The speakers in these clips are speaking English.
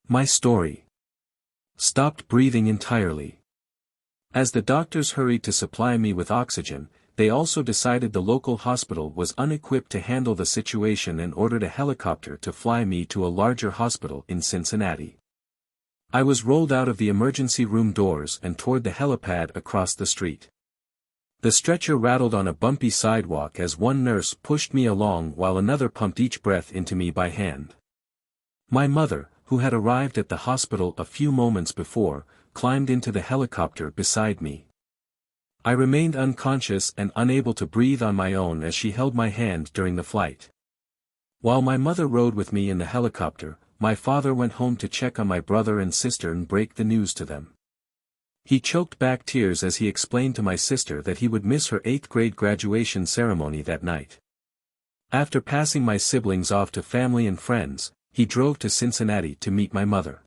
My story. Stopped breathing entirely. As the doctors hurried to supply me with oxygen, they also decided the local hospital was unequipped to handle the situation and ordered a helicopter to fly me to a larger hospital in Cincinnati. I was rolled out of the emergency room doors and toward the helipad across the street. The stretcher rattled on a bumpy sidewalk as one nurse pushed me along while another pumped each breath into me by hand. My mother, who had arrived at the hospital a few moments before, climbed into the helicopter beside me. I remained unconscious and unable to breathe on my own as she held my hand during the flight. While my mother rode with me in the helicopter, my father went home to check on my brother and sister and break the news to them. He choked back tears as he explained to my sister that he would miss her 8th grade graduation ceremony that night. After passing my siblings off to family and friends, he drove to Cincinnati to meet my mother.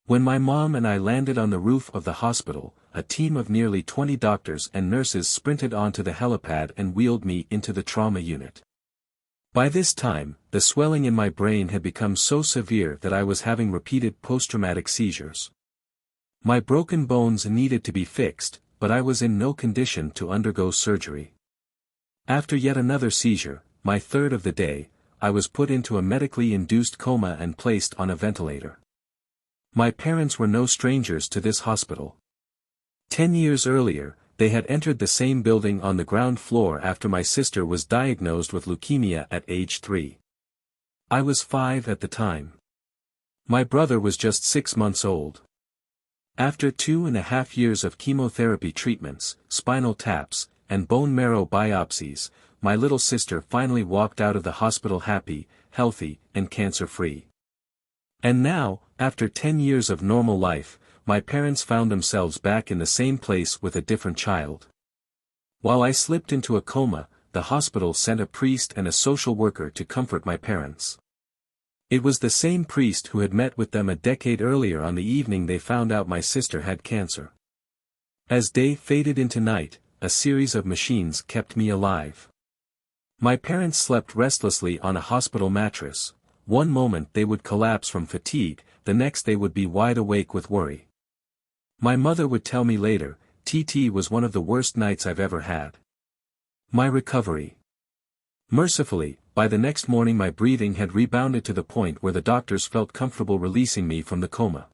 When my mom and I landed on the roof of the hospital, a team of nearly 20 doctors and nurses sprinted onto the helipad and wheeled me into the trauma unit. By this time, the swelling in my brain had become so severe that I was having repeated post-traumatic seizures. My broken bones needed to be fixed, but I was in no condition to undergo surgery. After yet another seizure, my third of the day, I was put into a medically induced coma and placed on a ventilator. My parents were no strangers to this hospital. 10 years earlier, they had entered the same building on the ground floor after my sister was diagnosed with leukemia at age 3. I was 5 at the time. My brother was just 6 months old. After 2.5 years of chemotherapy treatments, spinal taps, and bone marrow biopsies, my little sister finally walked out of the hospital happy, healthy, and cancer-free. And now, after 10 years of normal life, my parents found themselves back in the same place with a different child. While I slipped into a coma, the hospital sent a priest and a social worker to comfort my parents. It was the same priest who had met with them a decade earlier on the evening they found out my sister had cancer. As day faded into night, a series of machines kept me alive. My parents slept restlessly on a hospital mattress. One moment they would collapse from fatigue, the next they would be wide awake with worry. My mother would tell me later, "TT was one of the worst nights I've ever had." My recovery. Mercifully, by the next morning my breathing had rebounded to the point where the doctors felt comfortable releasing me from the coma.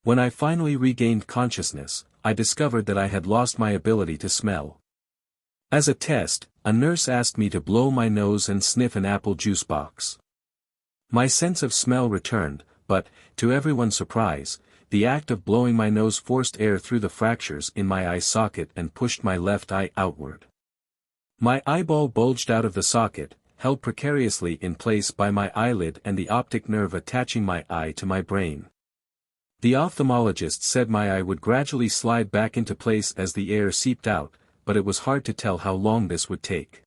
When I finally regained consciousness, I discovered that I had lost my ability to smell. As a test, a nurse asked me to blow my nose and sniff an apple juice box. My sense of smell returned, but, to everyone's surprise, the act of blowing my nose forced air through the fractures in my eye socket and pushed my left eye outward. My eyeball bulged out of the socket, held precariously in place by my eyelid and the optic nerve attaching my eye to my brain. The ophthalmologist said my eye would gradually slide back into place as the air seeped out, but it was hard to tell how long this would take.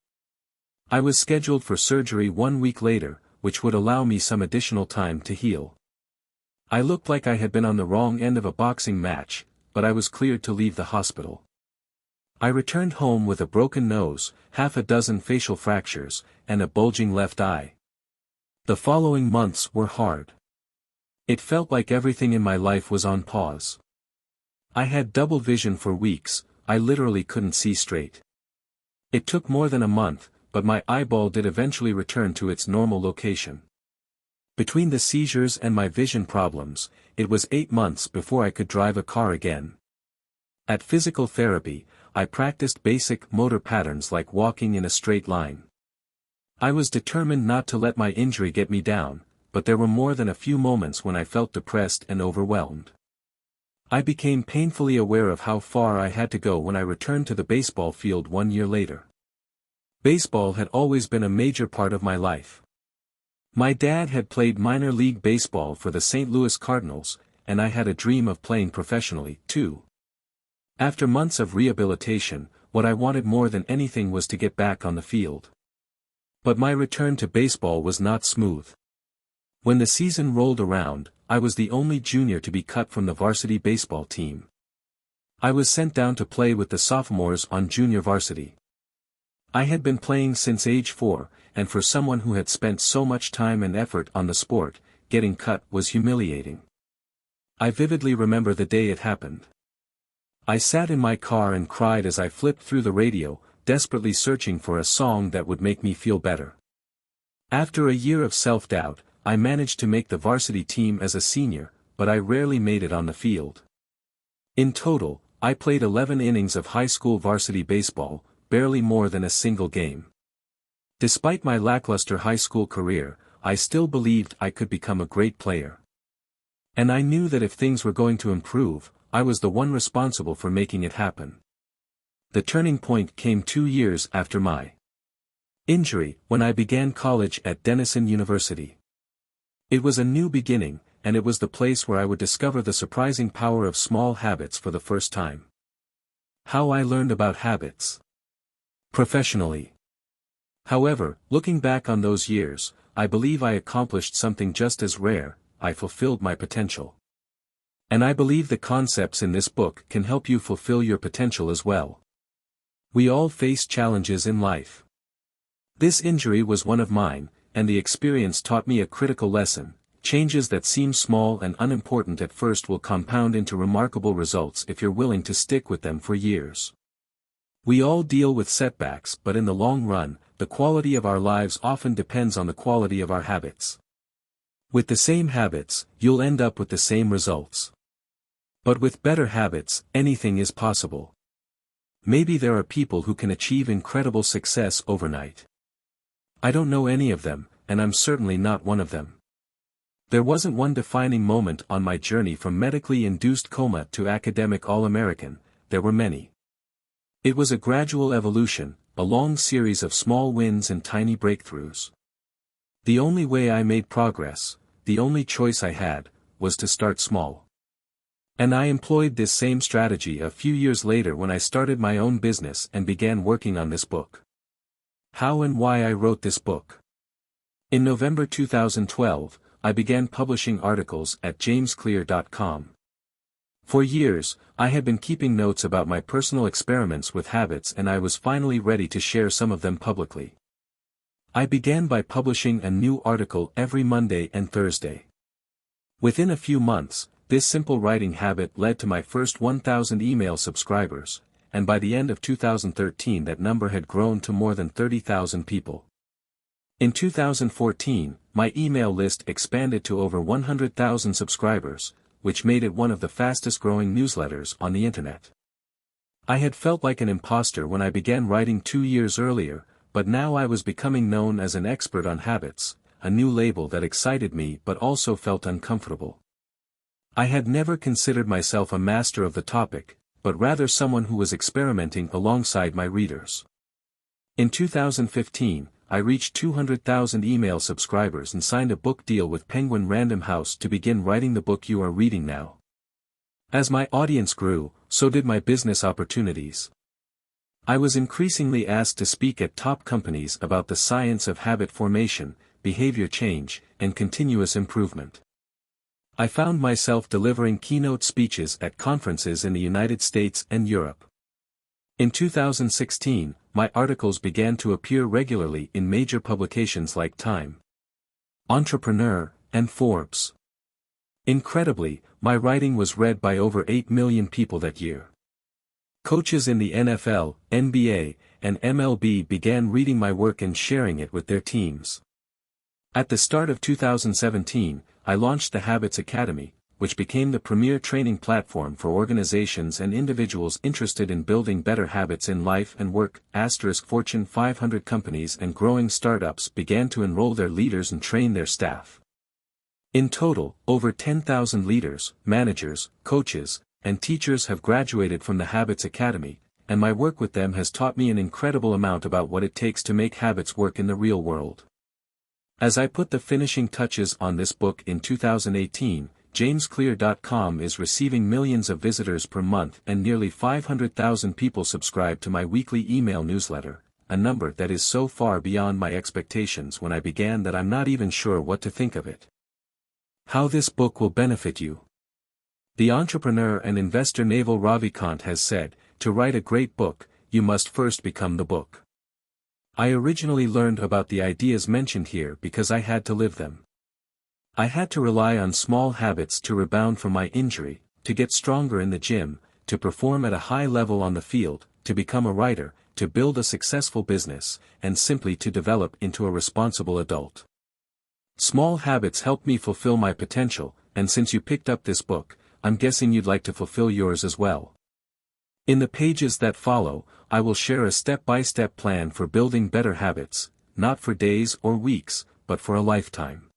I was scheduled for surgery 1 week later, which would allow me some additional time to heal. I looked like I had been on the wrong end of a boxing match, but I was cleared to leave the hospital. I returned home with a broken nose, half a dozen facial fractures, and a bulging left eye. The following months were hard. It felt like everything in my life was on pause. I had double vision for weeks, I literally couldn't see straight. It took more than a month, but my eyeball did eventually return to its normal location. Between the seizures and my vision problems, it was 8 months before I could drive a car again. At physical therapy, I practiced basic motor patterns like walking in a straight line. I was determined not to let my injury get me down, but there were more than a few moments when I felt depressed and overwhelmed. I became painfully aware of how far I had to go when I returned to the baseball field 1 year later. Baseball had always been a major part of my life. My dad had played minor league baseball for the St. Louis Cardinals, and I had a dream of playing professionally, too. After months of rehabilitation, what I wanted more than anything was to get back on the field. But my return to baseball was not smooth. When the season rolled around, I was the only junior to be cut from the varsity baseball team. I was sent down to play with the sophomores on junior varsity. I had been playing since age 4, and for someone who had spent so much time and effort on the sport, getting cut was humiliating. I vividly remember the day it happened. I sat in my car and cried as I flipped through the radio, desperately searching for a song that would make me feel better. After a year of self-doubt, I managed to make the varsity team as a senior, but I rarely made it on the field. In total, I played 11 innings of high school varsity baseball, barely more than a single game. Despite my lackluster high school career, I still believed I could become a great player. And I knew that if things were going to improve, I was the one responsible for making it happen. The turning point came 2 years after my injury, when I began college at Denison University. It was a new beginning, and it was the place where I would discover the surprising power of small habits for the first time. How I learned about habits. Professionally. However, looking back on those years, I believe I accomplished something just as rare: I fulfilled my potential. And I believe the concepts in this book can help you fulfill your potential as well. We all face challenges in life. This injury was one of mine, and the experience taught me a critical lesson: changes that seem small and unimportant at first will compound into remarkable results if you're willing to stick with them for years. We all deal with setbacks, but in the long run, the quality of our lives often depends on the quality of our habits. With the same habits, you'll end up with the same results. But with better habits, anything is possible. Maybe there are people who can achieve incredible success overnight. I don't know any of them, and I'm certainly not one of them. There wasn't one defining moment on my journey from medically induced coma to academic All-American. There were many. It was a gradual evolution, a long series of small wins and tiny breakthroughs. The only way I made progress, the only choice I had, was to start small. And I employed this same strategy a few years later when I started my own business and began working on this book. How and why I wrote this book. In November 2012, I began publishing articles at jamesclear.com. For years, I had been keeping notes about my personal experiments with habits, and I was finally ready to share some of them publicly. I began by publishing a new article every Monday and Thursday. Within a few months, this simple writing habit led to my first 1,000 email subscribers, and by the end of 2013 that number had grown to more than 30,000 people. In 2014, my email list expanded to over 100,000 subscribers, which made it one of the fastest-growing newsletters on the internet. I had felt like an imposter when I began writing 2 years earlier, but now I was becoming known as an expert on habits, a new label that excited me but also felt uncomfortable. I had never considered myself a master of the topic, but rather someone who was experimenting alongside my readers. In 2015, I reached 200,000 email subscribers and signed a book deal with Penguin Random House to begin writing the book you are reading now. As my audience grew, so did my business opportunities. I was increasingly asked to speak at top companies about the science of habit formation, behavior change, and continuous improvement. I found myself delivering keynote speeches at conferences in the United States and Europe. In 2016, my articles began to appear regularly in major publications like Time, Entrepreneur, and Forbes. Incredibly, my writing was read by over 8 million people that year. Coaches in the NFL, NBA, and MLB began reading my work and sharing it with their teams. At the start of 2017, I launched the Habits Academy, which became the premier training platform for organizations and individuals interested in building better habits in life and work. Fortune 500 companies and growing startups began to enroll their leaders and train their staff. In total, over 10,000 leaders, managers, coaches, and teachers have graduated from the Habits Academy, and my work with them has taught me an incredible amount about what it takes to make habits work in the real world. As I put the finishing touches on this book in 2018, jamesclear.com is receiving millions of visitors per month and nearly 500,000 people subscribe to my weekly email newsletter, a number that is so far beyond my expectations when I began that I'm not even sure what to think of it. How this book will benefit you. The entrepreneur and investor Naval Ravikant has said, to write a great book, you must first become the book. I originally learned about the ideas mentioned here because I had to live them. I had to rely on small habits to rebound from my injury, to get stronger in the gym, to perform at a high level on the field, to become a writer, to build a successful business, and simply to develop into a responsible adult. Small habits helped me fulfill my potential, and since you picked up this book, I'm guessing you'd like to fulfill yours as well. In the pages that follow, I will share a step-by-step plan for building better habits, not for days or weeks, but for a lifetime.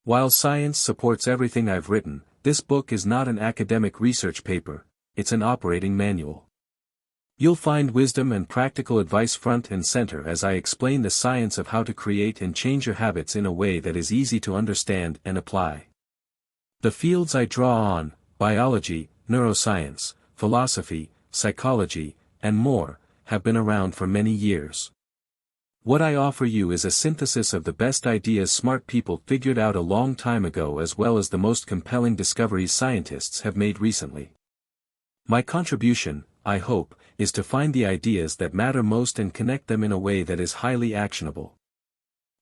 While science supports everything I've written, this book is not an academic research paper, it's an operating manual. You'll find wisdom and practical advice front and center as I explain the science of how to create and change your habits in a way that is easy to understand and apply. The fields I draw on, biology, neuroscience, philosophy, psychology, and more, have been around for many years. What I offer you is a synthesis of the best ideas smart people figured out a long time ago as well as the most compelling discoveries scientists have made recently. My contribution, I hope, is to find the ideas that matter most and connect them in a way that is highly actionable.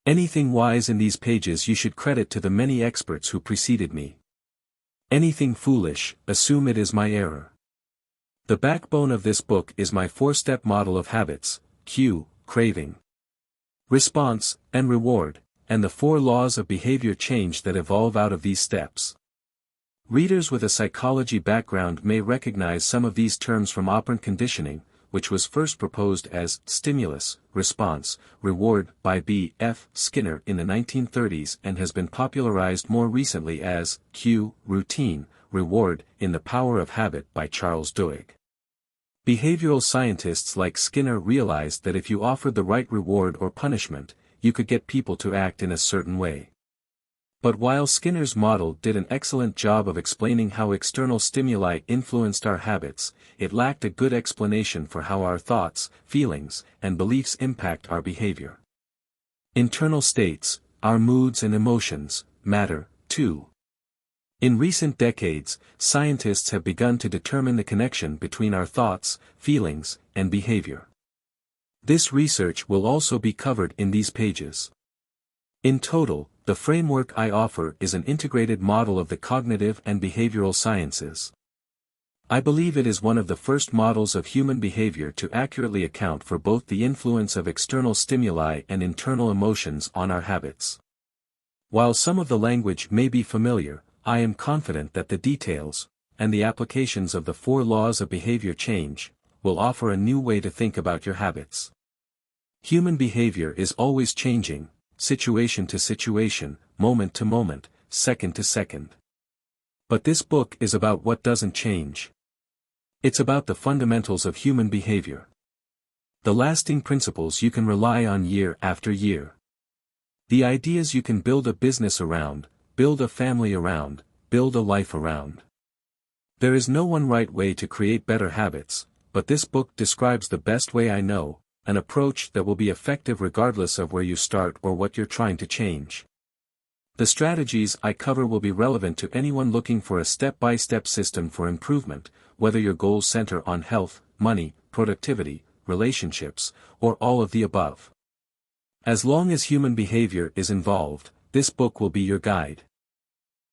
Anything wise in these pages you should credit to the many experts who preceded me. Anything foolish, assume it is my error. The backbone of this book is my 4-step model of habits: cue, craving, response, and reward, and the 4 laws of behavior change that evolve out of these steps. Readers with a psychology background may recognize some of these terms from operant conditioning, which was first proposed as stimulus, response, reward by B.F. Skinner in the 1930s and has been popularized more recently as cue, routine, reward in The Power of Habit by Charles Duhigg. Behavioral scientists like Skinner realized that if you offered the right reward or punishment, you could get people to act in a certain way. But while Skinner's model did an excellent job of explaining how external stimuli influenced our habits, it lacked a good explanation for how our thoughts, feelings, and beliefs impact our behavior. Internal states, our moods and emotions, matter, too. In recent decades, scientists have begun to determine the connection between our thoughts, feelings, and behavior. This research will also be covered in these pages. In total, the framework I offer is an integrated model of the cognitive and behavioral sciences. I believe it is one of the first models of human behavior to accurately account for both the influence of external stimuli and internal emotions on our habits. While some of the language may be familiar, I am confident that the details, and the applications of the 4 laws of behavior change, will offer a new way to think about your habits. Human behavior is always changing, situation to situation, moment to moment, second to second. But this book is about what doesn't change. It's about the fundamentals of human behavior. The lasting principles you can rely on year after year. The ideas you can build a business around, build a family around, build a life around. There is no one right way to create better habits, but this book describes the best way I know, an approach that will be effective regardless of where you start or what you're trying to change. The strategies I cover will be relevant to anyone looking for a step-by-step system for improvement, whether your goals center on health, money, productivity, relationships, or all of the above. As long as human behavior is involved, this book will be your guide.